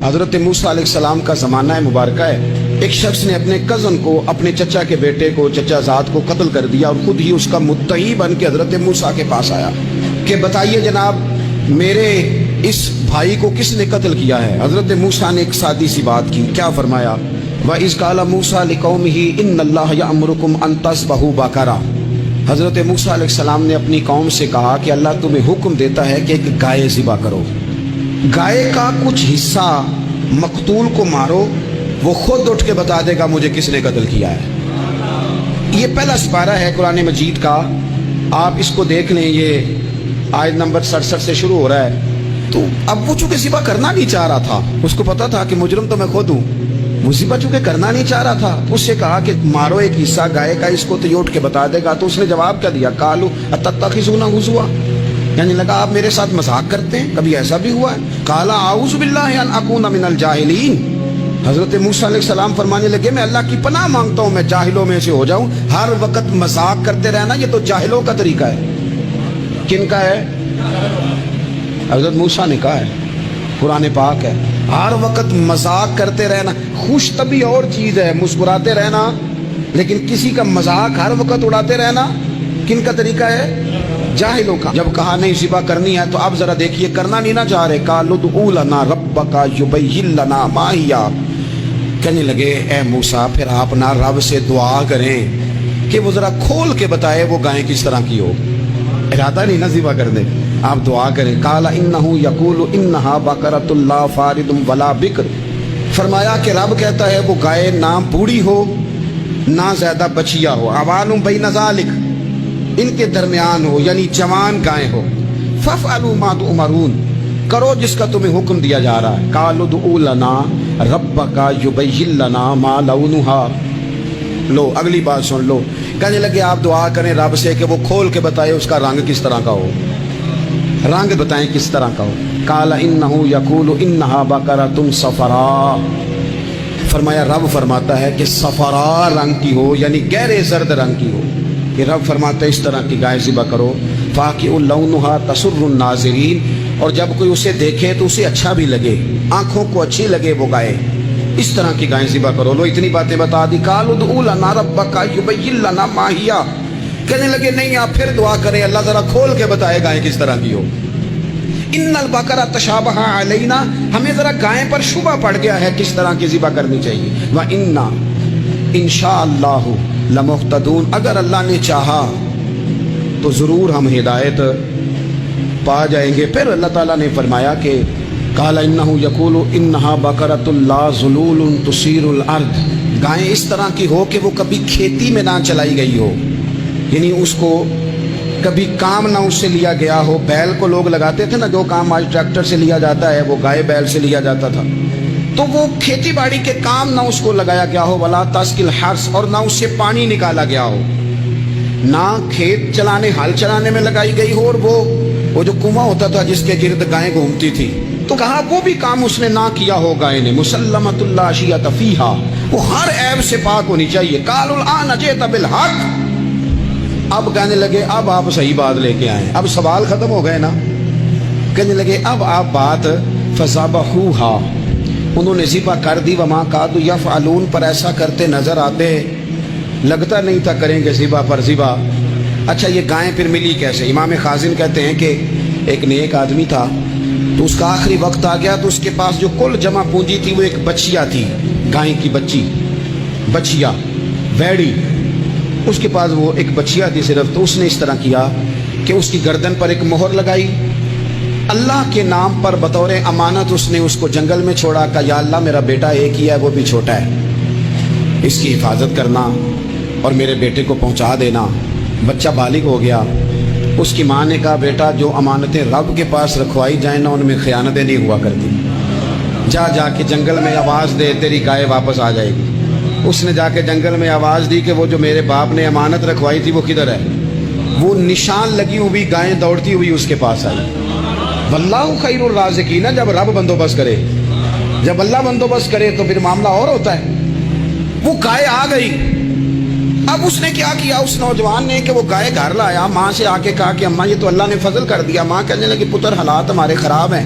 حضرت موسیٰ علیہ السلام کا زمانہ مبارکہ ہے، ایک شخص نے اپنے کزن کو، اپنے چچا کے بیٹے کو، چچا زاد کو قتل کر دیا اور خود ہی اس کا مدعی بن کے حضرت موسیٰ کے پاس آیا کہ بتائیے جناب میرے اس بھائی کو کس نے قتل کیا ہے؟ حضرت موسیٰ نے ایک سادی سی بات کی، کیا فرمایا؟ وَإِذْ قَالَ مُوسَىٰ لِقَوْمِهِ إِنَّ اللَّهَ يَأْمُرُكُمْ أَن تَذْبَحُوا بَقَرَةً۔ حضرت موسیٰ علیہ السلام نے اپنی قوم سے کہا کہ اللہ تمہیں حکم دیتا ہے کہ ایک گائے ذبح کرو، گائے کا کچھ حصہ مقتول کو مارو، وہ خود اٹھ کے بتا دے گا مجھے کس نے قتل کیا ہے۔ یہ پہلا سپارہ ہے قرآن مجید کا، آپ اس کو دیکھ لیں، یہ آیت نمبر 67 سے شروع ہو رہا ہے۔ تو اب وہ چونکہ ذبح کرنا نہیں چاہ رہا تھا، اس کو پتا تھا کہ مجرم تو میں خود ہوں، وہ ذبح چونکہ کرنا نہیں چاہ رہا تھا، اس سے کہا کہ مارو ایک حصہ گائے کا، اس کو تو یہ اٹھ کے بتا دے گا۔ تو اس نے جواب کیا دیا؟ قالوا اتتخذون ہزوا، یعنی لگا آپ میرے ساتھ مذاق کرتے ہیں، کبھی ایسا بھی ہوا ہے؟ قال اعوذ باللہ ان اکون من الجاہلین، حضرت موسیٰ علیہ السلام فرمانے لگے میں اللہ کی پناہ مانگتا ہوں میں جاہلوں میں سے ہو جاؤں۔ ہر وقت مذاق کرتے رہنا یہ تو جاہلوں کا طریقہ ہے۔ کن کا ہے؟ حضرت موسیٰ نے کہا ہے، قرآن پاک ہے، ہر وقت مذاق کرتے رہنا۔ خوش طبعی اور چیز ہے، مسکراتے رہنا، لیکن کسی کا مذاق ہر وقت اڑاتے رہنا کن کا طریقہ ہے؟ جاہلوں کا۔ جب کہا نہیں ذبح کرنی ہے تو اب ذرا دیکھیے کرنا نہیں نہ چاہ رہے، قالوا ادع لنا ربک یبین لنا ما ہی، کہنے لگے اے موسیٰ پھر آپ نہ رب سے دعا کریں کہ وہ ذرا کھول کے بتائے وہ گائیں کس طرح کی ہو، ارادہ نہیں نہ ذبح کر دے، آپ دعا کریں۔ قال انہ یقول انہا بقرۃ لا فارض ولا بکر، فرمایا کہ رب کہتا ہے وہ گائے نہ بوڑھی ہو نہ زیادہ بچیا ہو، اوان بین ذالک، ان کے درمیان ہو، یعنی جوان گائے ہو۔ فافعلوا ما تؤمرون، کرو جس کا تمہیں حکم دیا جا رہا ہے۔ قالوا ادع لنا ربک یبین لنا ما لونھا، لو اگلی بات سن لو، کہنے لگے آپ دعا کریں رب سے کہ وہ کھول کے بتائے اس کا رنگ کس طرح کا ہو، رنگ بتائیں کس طرح کا ہو۔ قال انہ یقول انہا بقرۃ صفراء، فرمایا رب فرماتا ہے کہ صفراء رنگ کی ہو، یعنی گہرے زرد رنگ کی ہو، کہ رب فرماتا ہے اس طرح کی گائے ذبح کرو۔ فاقع لونھا تسر الناظرین، اور جب کوئی اسے دیکھے تو اسے اچھا بھی لگے، آنکھوں کو اچھی لگے وہ گائے، اس طرح کی گائیں ذبح کرو۔ لو اتنی باتیں بتا دی۔ قالوا ادع لنا ربک یبین لنا ما ہی، کہنے لگے نہیں آپ پھر دعا کریں اللہ ذرا کھول کے بتائے گائیں کس طرح کی ہو۔ ان البقرہ تشابہ علینا، ہمیں ذرا گائیں پر شبہ پڑ گیا ہے کس طرح کی ذبح کرنی چاہیے۔ وَإِنَّا انشاءاللہ لمہتدون، اگر اللہ نے چاہا تو ضرور ہم ہدایت پا جائیں گے۔ پھر اللہ تعالیٰ نے فرمایا کہ قال انہ یقول انہا بقرۃ لا ذلول تثیر الارض، گائیں اس طرح کی ہو کہ وہ کبھی کھیتی میں نہ چلائی گئی ہو، یعنی اس کو کبھی کام نہ اس سے لیا گیا ہو۔ بیل کو لوگ لگاتے تھے نا، جو کام آج ٹریکٹر سے لیا جاتا ہے وہ گائے بیل سے لیا جاتا تھا، تو وہ کھیتی باڑی کے کام نہ اس کو لگایا گیا ہو، ولا تسقی الحرث، اور نہ اس سے پانی نکالا گیا ہو، نہ کھیت چلانے ہل چلانے میں لگائی گئی ہو، اور وہ جو کنواں ہوتا تھا جس کے گرد گائیں گھومتی تھی، تو کہا وہ بھی کام اس نے نہ کیا ہو گائے نے۔ مسلمۃ لا شیۃ فیہا، وہ ہر عیب سے پاک ہونی چاہیے۔ قالوا الآن جئت بالحق، اب کہنے لگے اب آپ صحیح بات لے کے آئیں، اب سوال ختم ہو گئے نا، کہنے لگے اب آپ بات فذبحوہا، انہوں نے ذبح کر دی۔ وما کادوا یفعلون، پر ایسا کرتے نظر آتے، لگتا نہیں تھا کریں گے ذبح پر ذبح۔ اچھا یہ گائیں پھر ملی کیسے؟ امام خازن کہتے ہیں کہ ایک نیک آدمی تھا، تو اس کا آخری وقت آ گیا، تو اس کے پاس جو کل جمع پونجی تھی وہ ایک بچیا تھی، گائیں کی بچیا ویڑی، اس کے پاس وہ ایک بچیا تھی صرف۔ تو اس نے اس طرح کیا کہ اس کی گردن پر ایک مہر لگائی، اللہ کے نام پر بطور امانت اس نے اس کو جنگل میں چھوڑا، کہا یا اللہ میرا بیٹا ایک ہی ہے وہ بھی چھوٹا ہے، اس کی حفاظت کرنا اور میرے بیٹے کو پہنچا دینا۔ بچہ بالغ ہو گیا، اس کی ماں نے کہا بیٹا جو امانتیں رب کے پاس رکھوائی جائیں نا ان میں خیانتیں نہیں ہوا کرتی، جا کے جنگل میں آواز دے تیری گائے واپس آ جائے گی۔ اس نے جا کے جنگل میں آواز دی کہ وہ جو میرے باپ نے امانت رکھوائی تھی وہ کدھر ہے؟ وہ نشان لگی ہوئی گائیں دوڑتی ہوئی اس کے پاس آئی۔ واللہ خیر الرازقین، جب رب بندوبست کرے، جب اللہ بندوبست کرے تو پھر معاملہ اور ہوتا ہے۔ وہ گائے آ گئی، اب اس نے کیا کیا اس نوجوان نے کہ وہ گائے گھر لایا، ماں سے آ کے کہا کہ اماں یہ تو اللہ نے فضل کر دیا۔ ماں کہنے لگی پتر حالات ہمارے خراب ہیں،